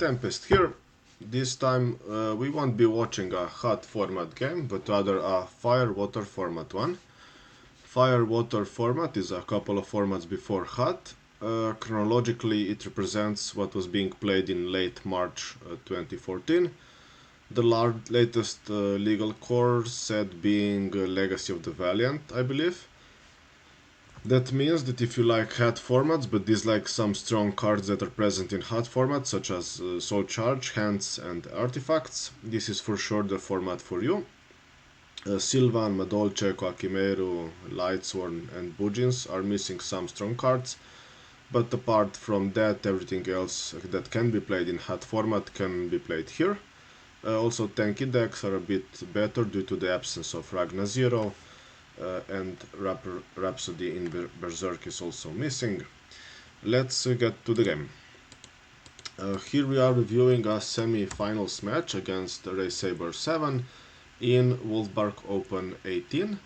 Tempest here. This time we won't be watching a HUT format game, but rather a FireWater Format one. FireWater Format is a couple of formats before HUT. Chronologically, it represents what was being played in late March 2014. The latest legal core set being Legacy of the Valiant, I believe. That means that if you like HUT formats but dislike some strong cards that are present in HUT formats, such as Soul Charge, Hands and Artifacts, this is for sure the format for you. Sylvan, Madolche, Koakimeru, Lightsworn and Bujins are missing some strong cards, but apart from that, everything else that can be played in HUT format can be played here. Also tanky decks are a bit better due to the absence of Ragna Zero, and Rhapsody in Berserk is also missing. Let's get to the game. Here we are reviewing a semi-finals match against Raysaber 7 in Wolfbark Open 18.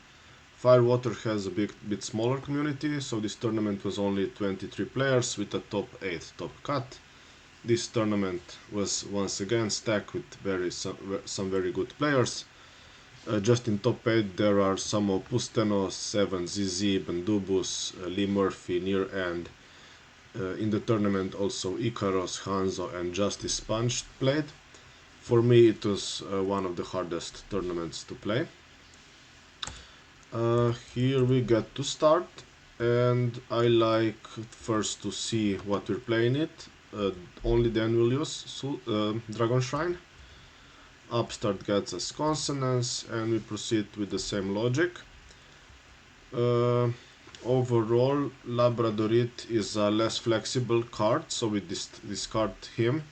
FireWater has a bit smaller community, so this tournament was only 23 players with a top 8 top cut. This tournament was once again stacked with some very good players. Just in top 8 there are Samo Pusteno, 7 ZZ, Bendubus, Lee Murphy, near end. In the tournament also Icaros, Hanzo and Justice Sponge played. For me it was one of the hardest tournaments to play. Here we get to start, and I like first to see what we're playing it. Only then we'll use Dragon Shrine. Upstart gets us Consonance, and we proceed with the same logic. Overall, Labradorit is a less flexible card, so we discard him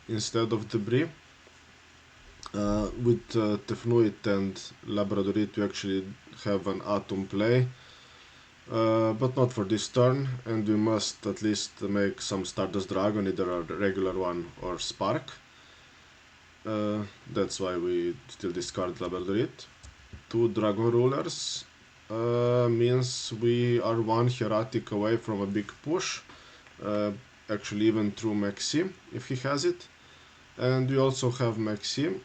instead of Debris. With Tefnuit and Labradorit we actually have an Atom play, but not for this turn, and we must at least make some Stardust Dragon, either a regular one or Spark. That's why we still discard Labradorit. 2 Dragon Rulers means we are 1 Hieratic away from a big push, actually even through Maxi if he has it. And we also have Maxi,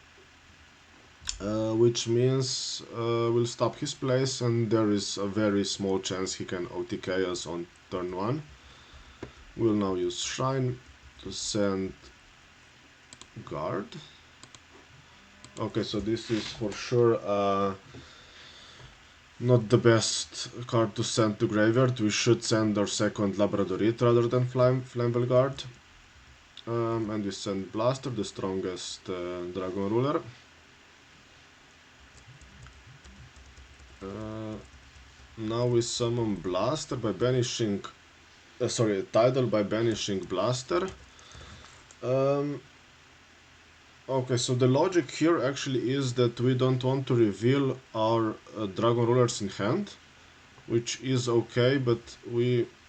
which means we'll stop his place, and there is a very small chance he can OTK us on turn 1. We'll now use Shrine to send Guard. Okay, so this is for sure not the best card to send to graveyard. We should send our second Labradorit rather than Flammable Guard. And we send Blaster, the strongest Dragon Ruler. Now we summon Blaster by banishing... Tidal by banishing Blaster. Okay, so the logic here actually is that we don't want to reveal our Dragon Rulers in hand, which is okay, but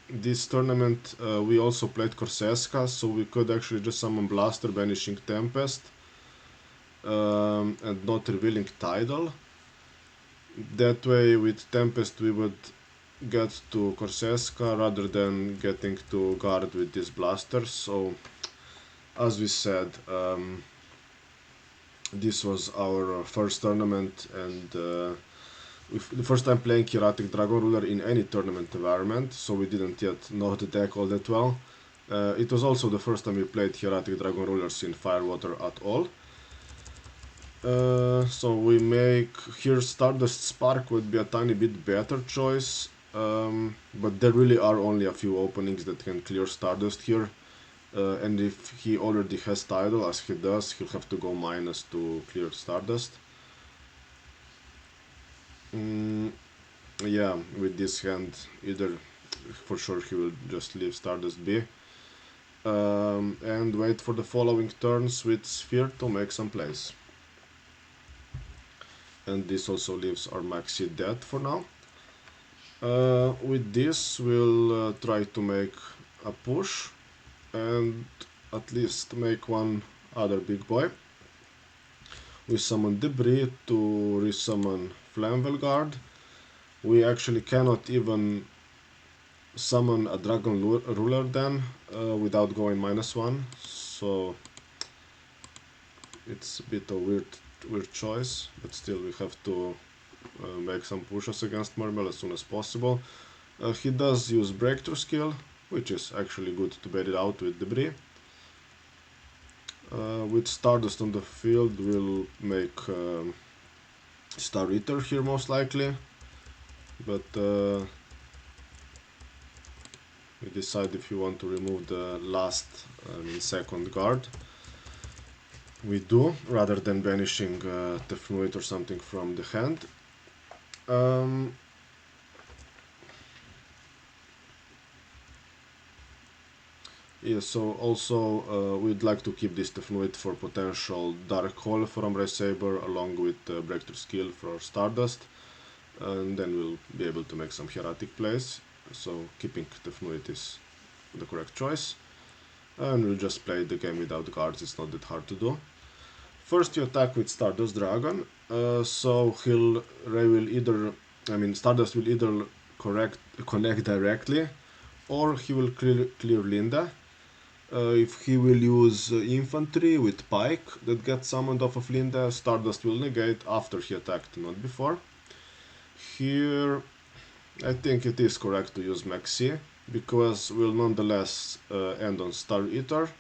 this tournament we also played Korseska, so we could actually just summon Blaster, banishing Tempest, and not revealing Tidal. That way with Tempest we would get to Korseska rather than getting to guard with this Blaster. So as we said, this was our first tournament, and the first time playing Hieratic Dragon Ruler in any tournament environment, so we didn't yet know the deck all that well. It was also the first time we played Hieratic Dragon Rulers in FireWater at all. So we make here Stardust Spark would be a tiny bit better choice, but there really are only a few openings that can clear Stardust here. And if he already has Tidal, as he does, he'll have to go minus to clear Stardust. Yeah, with this hand, either for sure he will just leave Stardust be, and wait for the following turns with Sphere to make some plays. And this also leaves our Maxi dead for now. With this we'll try to make a push and at least make one other big boy. We summon Debris to resummon Flammable Guard. We actually cannot even summon a Dragon Ruler then without going -1, so It's a bit of weird choice, but still we have to make some pushes against Mermail as soon as possible. He does use breakthrough skill, which is actually good to bait it out with debris. With Stardust on the field, we'll make StarEater here most likely, but we decide if you want to remove the last, second guard. We do, rather than banishing Tefnuit or something from the hand. Yeah, so also we'd like to keep this Tefnuit for potential Dark Hole from Raysaber along with Breakthrough Skill for Stardust, and then we'll be able to make some Hieratic plays, so keeping Tefnuit is the correct choice. And we'll just play the game without guards, it's not that hard to do. First you attack with Stardust Dragon, so Stardust will either connect directly, or he will clear Linda. If he will use infantry with pike that gets summoned off of Linda, Stardust will negate after he attacked, not before. Here I think it is correct to use Maxi, because we'll nonetheless end on StarEater,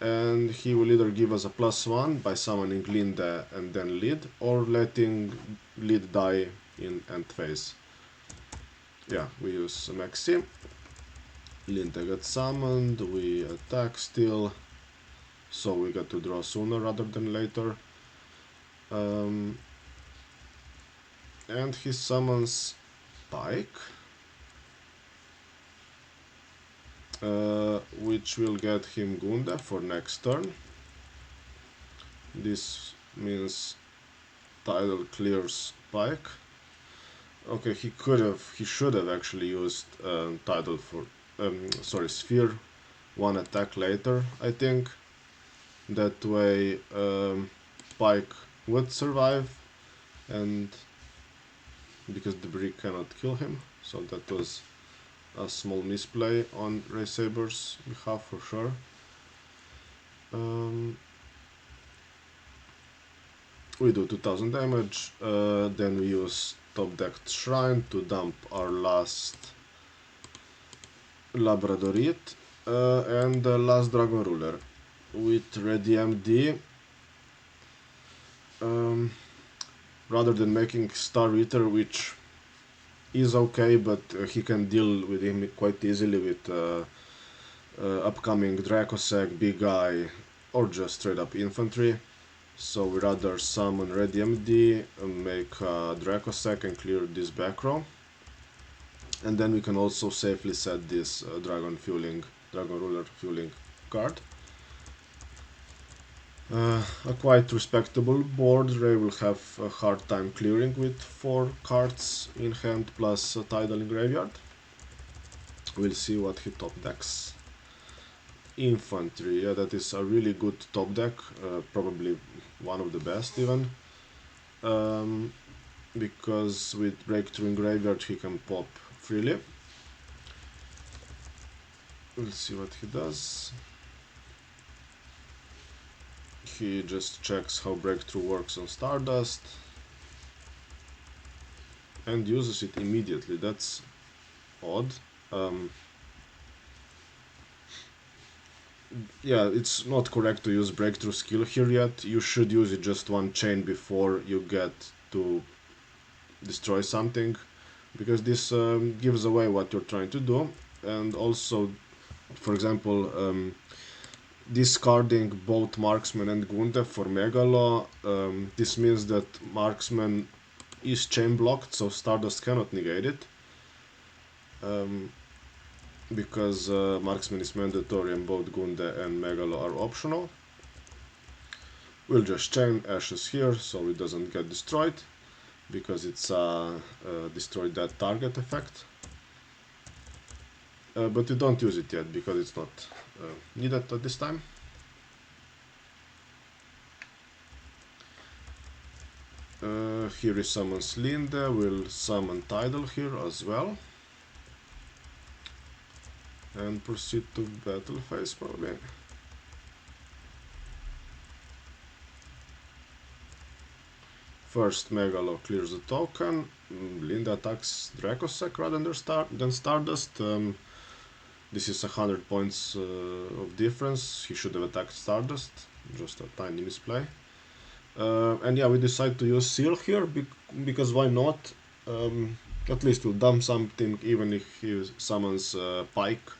and he will either give us a +1 by summoning Linda and then lead, or letting lead die in end phase. Yeah, we use Maxi. Linda gets summoned, we attack still, so we get to draw sooner rather than later. And he summons Pike, which will get him Gunda for next turn. This means Tidal clears Pike. Okay, he should have actually used Tidal for, Sphere, one attack later, I think. That way Pike would survive, and because debris cannot kill him, so that was a small misplay on Raysaber's behalf for sure. We do 2000 damage, then we use top decked Shrine to dump our last Labradorite and the last Dragon Ruler. With Ready MD, rather than making StarEater, which is okay, but he can deal with him quite easily with upcoming Dracossack, Big Eye, or just straight up infantry. So we rather summon Ready MD, make Dracossack and clear this back row. And then we can also safely set this Dragon Ruler fueling card. A quite respectable board. Ray will have a hard time clearing with 4 cards in hand plus a Tidal in graveyard. We'll see what he top decks. Infantry, yeah, that is a really good top deck, probably one of the best even, because with Breakthrough in graveyard he can pop freely. We'll see what he does. He just checks how Breakthrough works on Stardust and uses it immediately. That's odd. Yeah, it's not correct to use Breakthrough skill here yet. You should use it just one chain before you get to destroy something, because this gives away what you're trying to do. And also, for example, discarding both Marksman and Gunde for Megalo, this means that Marksman is chain blocked, so Stardust cannot negate it, because Marksman is mandatory and both Gunde and Megalo are optional. We'll just chain Ashes here so it doesn't get destroyed, because it's a destroy that target effect. But we don't use it yet because it's not needed at this time. Here he summons Linde, we'll summon Tidal here as well. And proceed to battle phase probably. First Megalo clears the token, Linda attacks Dracossack rather than Stardust. This is 100 points of difference. He should have attacked Stardust, just a tiny misplay. And yeah, we decide to use Seal here, because why not? At least we'll dump something, even if he summons Pike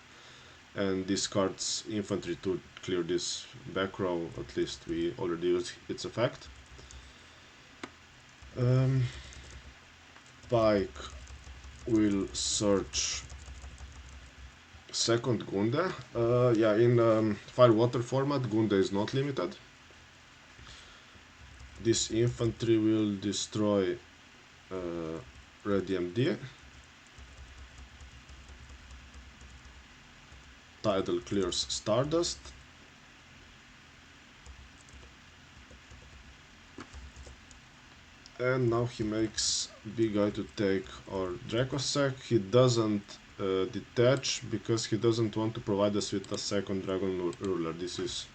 and discards infantry to clear this back row. At least we already used its effect. Pike will search second Gunde. Yeah, in FireWater format, Gunde is not limited. This infantry will destroy Red MD. Tidal clears Stardust. And now he makes big guy to take our Dracossack. He doesn't detach because he doesn't want to provide us with a second Dragon Ruler. This is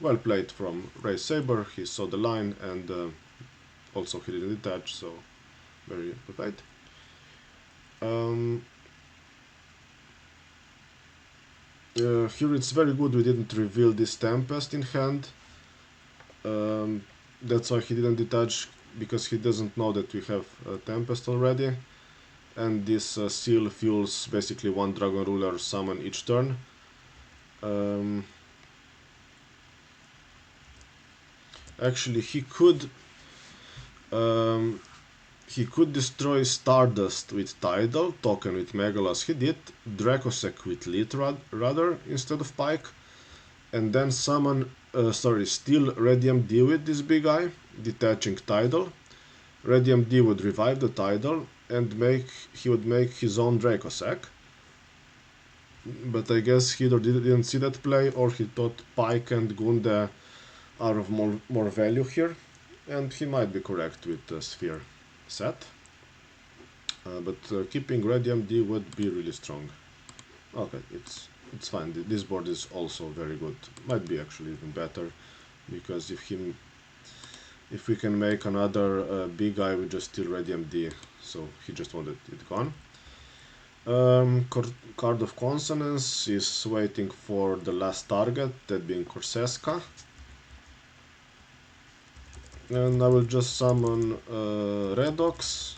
well played from Raysaber. He saw the line and also he didn't detach, so very well played. Here it's very good we didn't reveal this Tempest in hand. That's why he didn't detach, because he doesn't know that we have a Tempest already. And this seal fuels basically one Dragon Ruler summon each turn. Actually, he could destroy Stardust with Tidal, token with Megalos. He did Dracossack with Lit rather instead of Pike, and then summon steal Radium D with this big guy, detaching Tidal. Radium D would revive the Tidal and he would make his own Dracossack. But I guess he either didn't see that play, or he thought Pike and Gunde are of more value here, and he might be correct with the Sphere set. But keeping Radium D would be really strong. Okay, it's fine. This board is also very good. Might be actually even better, because if we can make another big guy, we just steal Radium D, so he just wanted it gone. Card of Consonance is waiting for the last target, that being Korseska. And I will just summon Redox,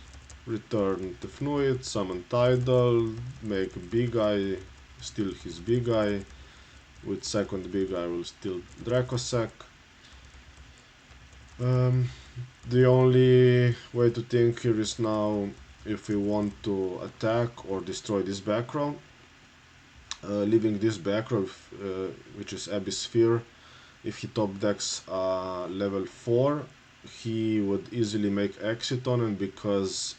return the Fnuit, summon Tidal, make big guy, steal his big guy. With second big guy I will steal Dracossack. The only way to think here is now if we want to attack or destroy this back row. Leaving this back row, which is Abyss Sphere, if he top decks level 4, he would easily make Exiton, and because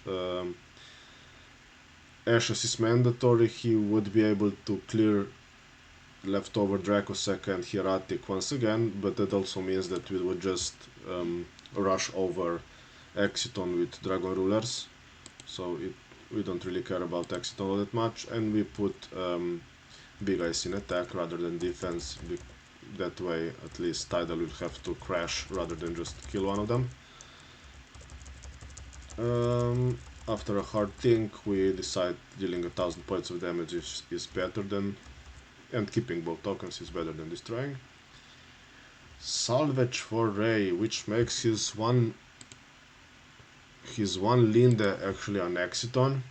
Ashes is mandatory, he would be able to clear leftover Dracossack and Hieratic once again, but that also means that we would just rush over Exiton with Dragon Rulers, so we don't really care about Exiton all that much, and we put big guys in attack rather than defense. That way at least Tidal will have to crash rather than just kill one of them. After a hard think, we decide dealing 1000 points of damage is better than, and keeping both tokens is better than destroying. Salvage for Ray, which makes his one Linde actually an Exiton.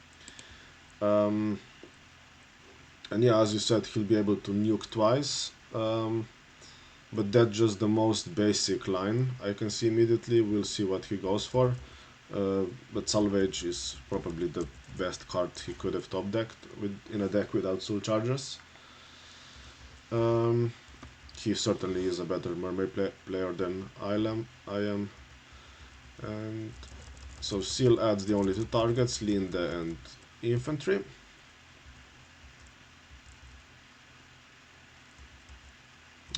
And yeah, as you said, he'll be able to nuke twice. But that's just the most basic line I can see immediately. We'll see what he goes for. But Salvage is probably the best card he could have top decked in a deck without Soul Chargers. He certainly is a better Mermail player than I am. And so Seal adds the only two targets, Linde and Infantry.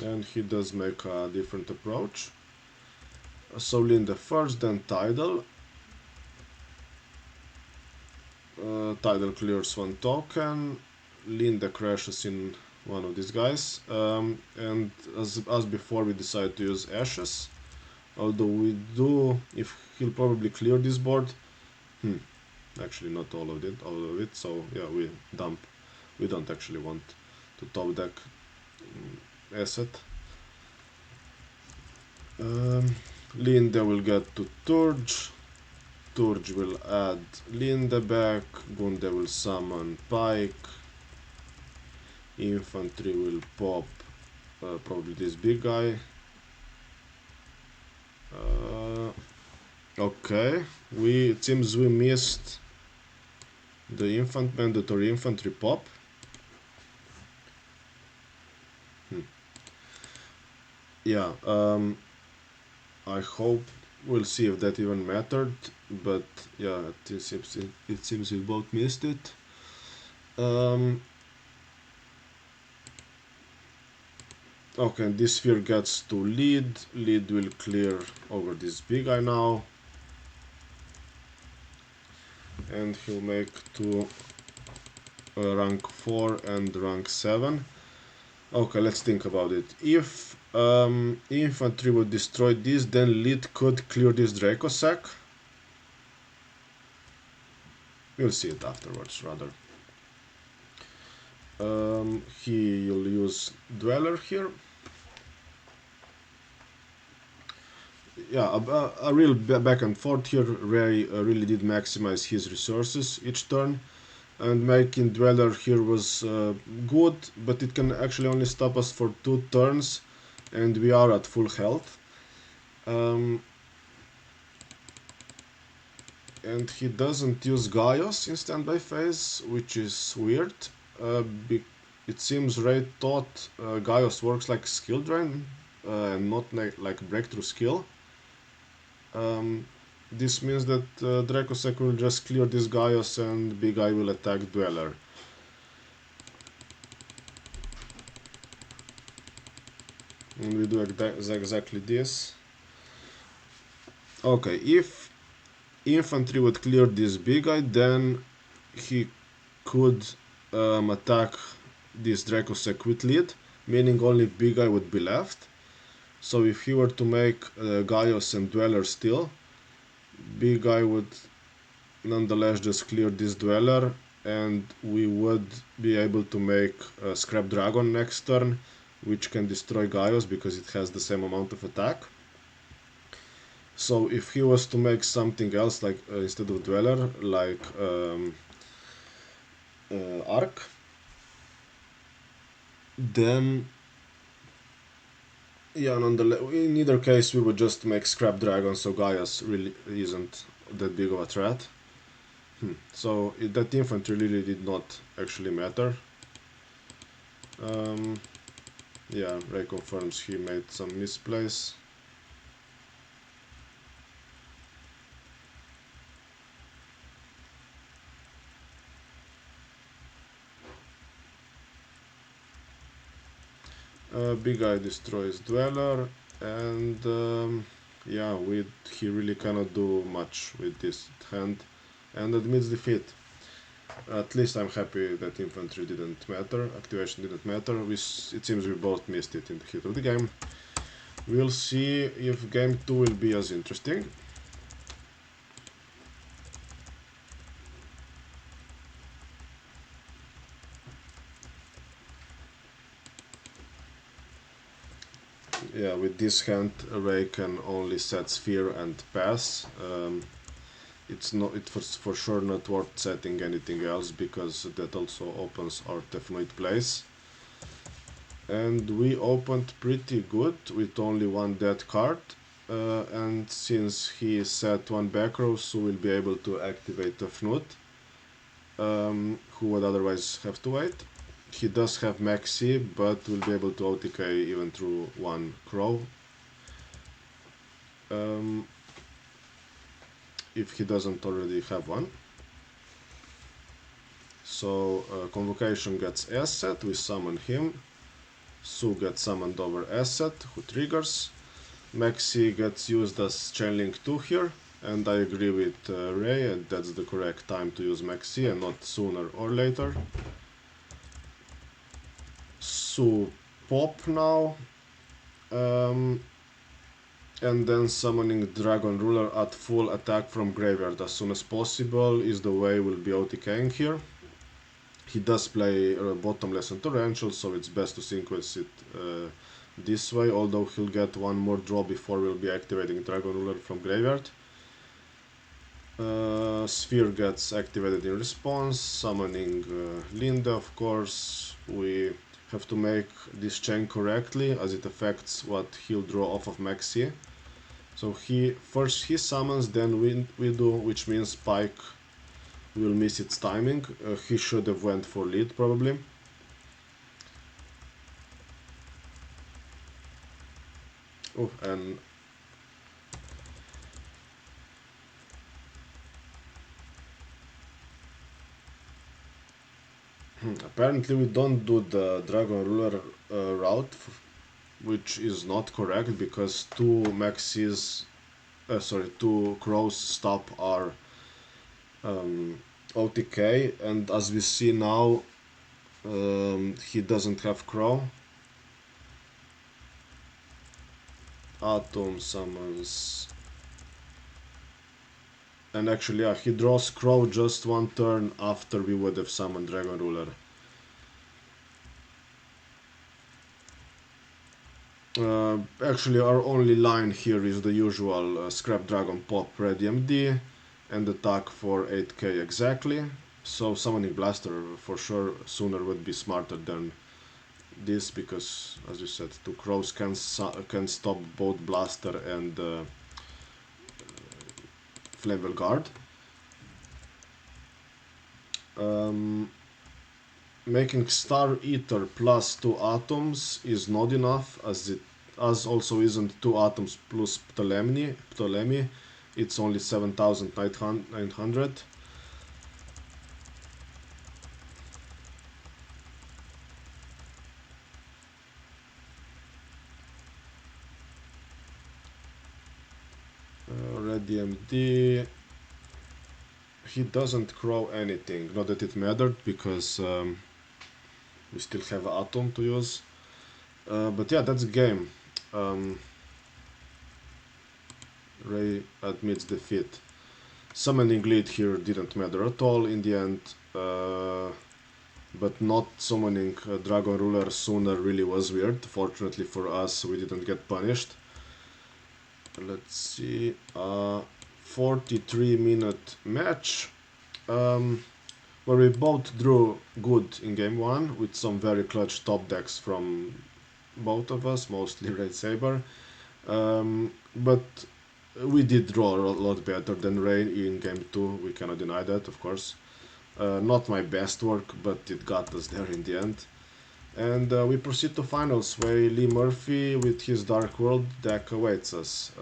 And he does make a different approach. So Linde first, then Tidal. Tidal clears one token, Linde crashes in one of these guys, and as before we decide to use Ashes. Although we do, if he'll probably clear this board. Actually not all of it, so yeah, we dump. We don't actually want to top deck asset. Linde will get to Turge. Turge will add Linde back. Gunde will summon Pike. Infantry will pop probably this big guy. Okay, it seems we missed the mandatory infantry pop. Yeah, I hope we'll see if that even mattered, but yeah, it seems we both missed it. Okay, this sphere gets to lead. Lead will clear over this big guy now. And he'll make to rank 4 and rank 7. Okay, let's think about it. If infantry would destroy this, then lead could clear this Dracossack. We'll see it afterwards, rather. He'll use Dweller here. Yeah, a real back and forth here. Ray really did maximize his resources each turn, and making Dweller here was good, but it can actually only stop us for 2 turns, and we are at full health. And he doesn't use Gaius in standby phase, which is weird. It seems Ray thought Gaius works like skill drain and not like breakthrough skill. This means that Dracossack will just clear this Gaius and big guy will attack Dweller. And we do exactly this. Okay, if infantry would clear this big guy, then he could attack this Dracossack with lead, meaning only big guy would be left. So if he were to make Gaius and Dweller still, big guy would nonetheless just clear this Dweller, and we would be able to make Scrap Dragon next turn, which can destroy Gaius because it has the same amount of attack. So if he was to make something else, like instead of Dweller, like Arc, then yeah, in either case we would just make Scrap Dragon, so Gaius really isn't that big of a threat. So that infantry really did not actually matter. Yeah, Ray confirms he made some misplays. Big Guy destroys Dweller, and yeah, he really cannot do much with this hand, and admits defeat. At least I'm happy that infantry didn't matter, activation didn't matter. It seems we both missed it in the heat of the game. We'll see if game 2 will be as interesting. Yeah, with this hand, Ray can only set sphere and pass. It's for sure not worth setting anything else because that also opens our definite place. And we opened pretty good with only one dead card. And since he set one back row, so we'll be able to activate the Fnut, who would otherwise have to wait. He does have Maxi, but will be able to OTK even through one crow. If he doesn't already have one. So Convocation gets asset, we summon him. Su gets summoned over asset, who triggers. Maxi gets used as Chainlink 2 here, and I agree with Ray, and that's the correct time to use Maxi and not sooner or later. Su pop now. and then summoning Dragon Ruler at full attack from graveyard as soon as possible is the way we'll be OTKing here. He does play bottomless and torrential, so it's best to sequence it this way, although he'll get one more draw before we'll be activating Dragon Ruler from graveyard. Sphere gets activated in response, summoning Linda, of course. We have to make this chain correctly as it affects what he'll draw off of Maxi. So first he summons, then we do, which means Spike will miss its timing. He should have went for lead probably. Oh, and apparently we don't do the Dragon Ruler route, which is not correct because two crows stop our OTK, and as we see now, he doesn't have crow. Atom summons, and actually, yeah, he draws crow just one turn after we would have summoned Dragon Ruler. Actually, our only line here is the usual Scrap Dragon Pop Ready MD and attack for 8k exactly. So summoning Blaster for sure sooner would be smarter than this, because as you said, two crows can stop both Blaster and Flammable Guard. Making Star Eater plus 2 atoms is not enough, as also isn't 2 atoms plus Ptolemy. It's only 7,900. Ready MD. He doesn't crow anything, not that it mattered because we still have Atom to use. But yeah, that's the game. Ray admits defeat. Summoning lead here didn't matter at all in the end, but not summoning Dragon Ruler sooner really was weird. Fortunately for us, we didn't get punished. Let's see, 43-minute match, where we both drew good in game 1 with some very clutch top decks from both of us, mostly Raysaber, but we did draw a lot better than Ray in game 2, we cannot deny that, of course. Not my best work, but it got us there in the end. And we proceed to finals, where Lee Murphy with his Dark World deck awaits us.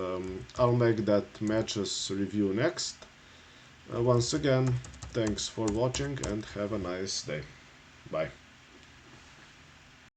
I'll make that matches review next. Once again, thanks for watching and have a nice day. Bye.